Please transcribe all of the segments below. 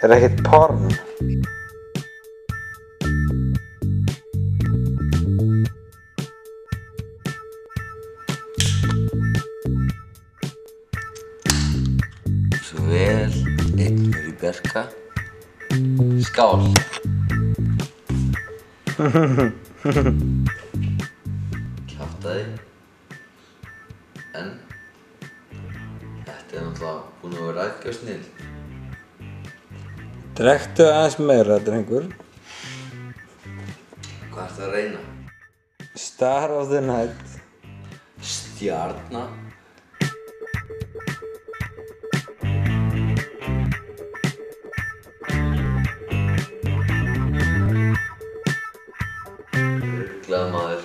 er ekkert porn. Svo vel, einn í Bjarka. Skál! Kjaftaði. En þetta náttúrulega búin að vera algjör snilld. Drekktu aðeins meira, drengur. Hvað ertu að reyna? Star of the night. Stjarna. Ruglað maður.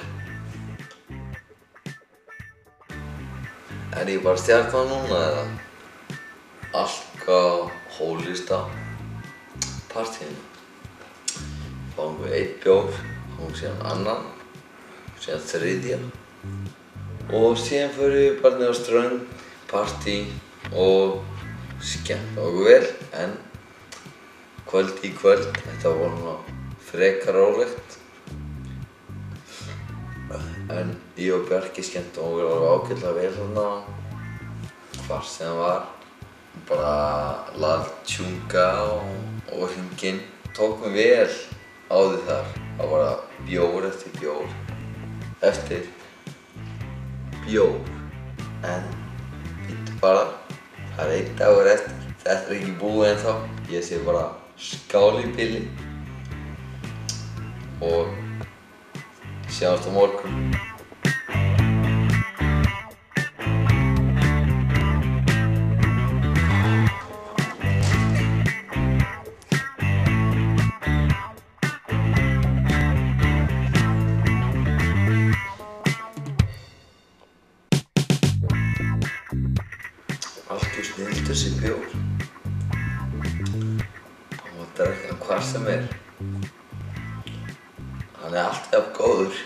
Er ég bara stjarna núna eða? Allt á hólista partíinu. Fáum við einn bjór, fáum síðan annan, síðan þriðja og síðan förum við bara niður á strönd, partí og skemmta okkur vel. En kvöld í kvöld, þetta var svona frekar rólegt. En ég og Bjarki skemmtum okkur alveg ágætlega vel þarna hvar sem var. Bara laðtjúnga og hringinn. Tókum vel á því þar. Það var bjór eftir bjór. Eftir bjór. En bíddu bara, það er einn dagur eftir. Þetta er ekki búið ennþá. Ég segi bara skál í bili. Og sjáumst á morgun. Algjör snilld þessi bjór. Það má drekka hann hvar sem er. Hann er alltaf góður.